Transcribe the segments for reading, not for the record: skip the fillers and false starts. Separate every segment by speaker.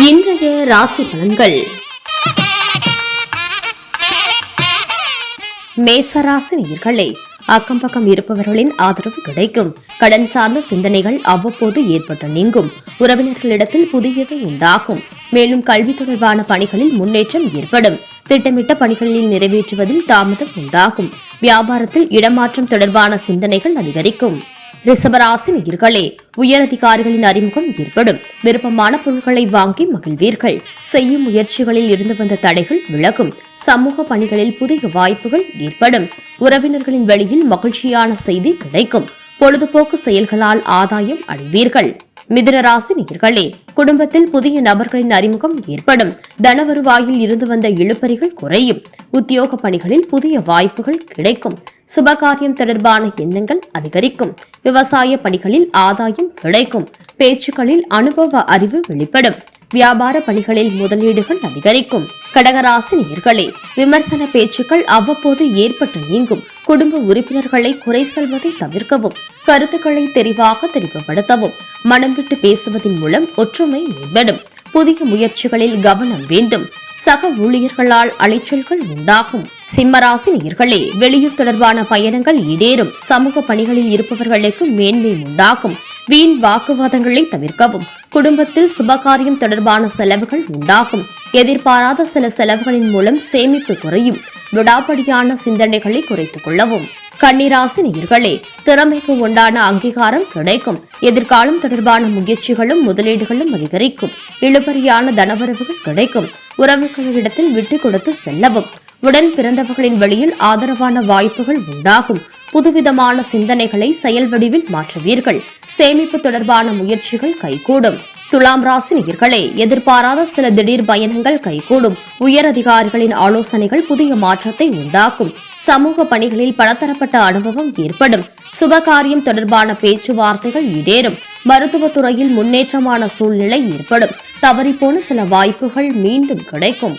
Speaker 1: இன்றைய ராசி பலன்கள். மேசராசி நேயர்களே, அக்கம் பக்கம் இருப்பவர்களின் ஆதரவு கிடைக்கும். கடன் சார்ந்த சிந்தனைகள் அவ்வப்போது ஏற்பட்டு நீங்கும். உறவினர்களிடத்தில் புதியவை உண்டாகும். மேலும் கல்வி தொடர்பான பணிகளில் முன்னேற்றம் ஏற்படும். திட்டமிட்ட பணிகளில் நிறைவேற்றுவதில் தாமதம் உண்டாகும். வியாபாரத்தில் இடமாற்றம் தொடர்பான சிந்தனைகள் அதிகரிக்கும். ரிஷபராசி நேயர்களே, உயரதிகாரிகளின் அறிமுகம் ஏற்படும். விருப்பமான பொருட்களை வாங்கி மகிழ்வீர்கள். செய்யும் முயற்சிகளில் இருந்து வந்த தடைகள் விலகும். சமூக பணிகளில் புதிய வாய்ப்புகள் ஏற்படும். உறவினர்களின் வழியில் மகிழ்ச்சியான செய்தி கிடைக்கும். பொழுதுபோக்கு செயல்களால் ஆதாயம் அடைவீர்கள். மிதுன ராசி நேயர்களே, குடும்பத்தில் புதிய நபர்களின் அறிமுகம் ஏற்படும். தன வருவாயில் இருந்து வந்த இழுபறிகள் குறையும். உத்தியோக பணிகளில் புதிய வாய்ப்புகள் கிடைக்கும். சுபகாரியம் தொடர்பான எண்ணங்கள் அதிகரிக்கும். விவசாய பணிகளில் ஆதாயம் கிடைக்கும். பேச்சுக்களில் அனுபவ அறிவு வெளிப்படும். வியாபார பணிகளில் முதலீடுகள் அதிகரிக்கும். கடகராசி நேயர்களே, விமர்சன பேச்சுக்கள் அவ்வப்போது ஏற்பட்டு நீங்கும். குடும்ப உறுப்பினர்களை குறை சொல்வதை தவிர்க்கவும். கருத்துக்களை தெளிவுபடுத்தவும். மனம் விட்டு பேசுவதன் மூலம் ஒற்றுமை மேம்படும். புதிய முயற்சிகளில் கவனம் வேண்டும். சக ஊழியர்களால் அலைச்சல்கள் உண்டாகும். சிம்மராசி நேயர்களே, வெளியூர் தொடர்பான பயணங்கள் ஈடேறும். சமூக பணிகளில் இருப்பவர்களுக்கு மேன்மை உண்டாகும். வீண் வாக்குவாதங்களை தவிர்க்கவும். குடும்பத்தில் சுபகாரியம் தொடர்பான செலவுகள் உண்டாகும். எதிர்பாராத சில செலவுகளின் மூலம் சேமிப்பு குறையும். விடாப்படியான சிந்தனைகளை குறைத்துக் கொள்ளவும். கன்னிராசி நேயர்களே, திறமைக்கு உண்டான அங்கீகாரம் கிடைக்கும். எதிர்காலம் தொடர்பான முயற்சிகளும் முதலீடுகளும் அதிகரிக்கும். இழுபறியான தனவரவுகள் கிடைக்கும். உறவுகளிடத்தில் விட்டுக் கொடுத்து செல்லவும். உடன் பிறந்தவர்களின் வழியில் ஆதரவான வாய்ப்புகள் உண்டாகும். புதுவிதமான சிந்தனைகளை செயல் வடிவில் மாற்றுவீர்கள். சேமிப்பு தொடர்பான முயற்சிகள் கைகூடும். துலாம் ராசி நேயர்களே, எதிர்பாராத சில திடீர் பயணங்கள் கைகூடும். உயர் அதிகாரிகளின் ஆலோசனைகள் புதிய மாற்றத்தை உண்டாக்கும். சமூக பணிகளில் பலதரப்பட்ட அனுபவம் ஏற்படும். சுபகாரியம் தொடர்பான பேச்சுவார்த்தைகள் ஈடேறும். மருத்துவத்துறையில் முன்னேற்றமான சூழ்நிலை ஏற்படும். தவறிப்போன சில வாய்ப்புகள் மீண்டும் கிடைக்கும்.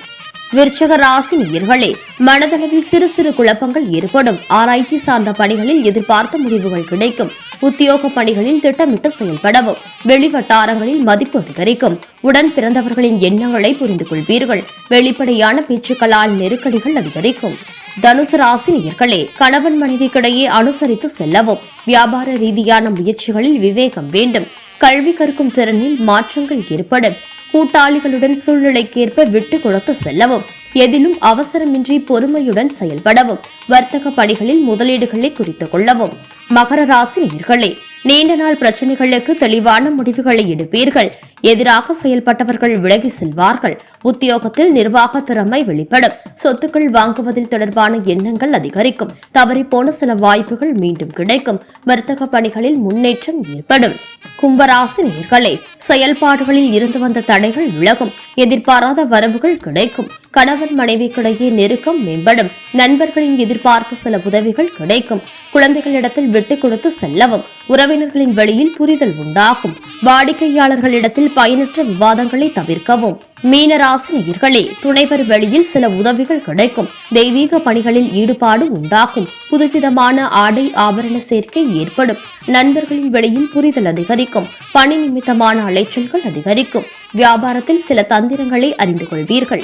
Speaker 1: விருச்சிக ராசி நேயர்களே, மனதளவில் சிறு சிறு குழப்பங்கள் ஏற்படும். ஆராய்ச்சி சார்ந்த பணிகளில் எதிர்பார்த்த முடிவுகள் கிடைக்கும். உத்தியோக பணிகளில் திட்டமிட்டு செயல்படவும். வெளிவட்டாரங்களில் மதிப்பு அதிகரிக்கும். உடன் பிறந்தவர்களின் எண்ணங்களை புரிந்து கொள்வீர்கள். வெளிப்படையான பேச்சுக்களால் நெருக்கடிகள் அதிகரிக்கும். தனுசு ராசி நேயர்களே, கணவன் மனைவிக்கிடையே அனுசரித்து செல்லவும். வியாபார ரீதியான முயற்சிகளில் விவேகம் வேண்டும். கல்வி கற்கும் திறனில் மாற்றங்கள் ஏற்படும். கூட்டாளிகளுடன் சூழ்நிலைக்கேற்ப விட்டு கொடுத்து செல்லவும். எதிலும் அவசரமின்றி பொறுமையுடன் செயல்படவும். வர்த்தக பணிகளில் முதலீடுகளை குறித்துக் கொள்ளவும். மகர ராசி நேயர்களே, நீண்ட நாள் பிரச்சனைகளுக்கு தெளிவான முடிவுகளை எடுப்பீர்கள். எதிராக செயல்பட்டவர்கள் விலகி செல்வார்கள். உத்தியோகத்தில் நிர்வாக திறமை வெளிப்படும். சொத்துக்கள் வாங்குவதில் தொடர்பான எண்ணங்கள் அதிகரிக்கும். தவறிப்போன சில வாய்ப்புகள் மீண்டும் கிடைக்கும். வர்த்தக பணிகளில் முன்னேற்றம் ஏற்படும். கும்பராசி நேயர்களே, செயல்பாடுகளில் இருந்து வந்த தடைகள் விலகும். எதிர்பாராத வரவுகள் கிடைக்கும். கணவன் மனைவிக்கிடையே நெருக்கம் மேம்படும். நண்பர்களின் எதிர்பார்த்த சில உதவிகள் கிடைக்கும். குழந்தைகளிடத்தில் விட்டுக் கொடுத்து செல்லவும். உறவினர்களின் வழியில் புரிதல் உண்டாகும். வாடிக்கையாளர்களிடத்தில் பயனற்ற விவாதங்களை தவிர்க்கவும். மீனராசி நேயர்களே, துணைவர் வழியில் சில உதவிகள் கிடைக்கும். தெய்வீக பணிகளில் ஈடுபாடு உண்டாகும். புதுவிதமான ஆடை ஆபரண சேர்க்கை ஏற்படும். நண்பர்களின் வெளியில் புரிதல் அதிகரிக்கும். பணி நிமித்தமான அலைச்சல்கள் அதிகரிக்கும். வியாபாரத்தில் சில தந்திரங்களை அறிந்து கொள்வீர்கள்.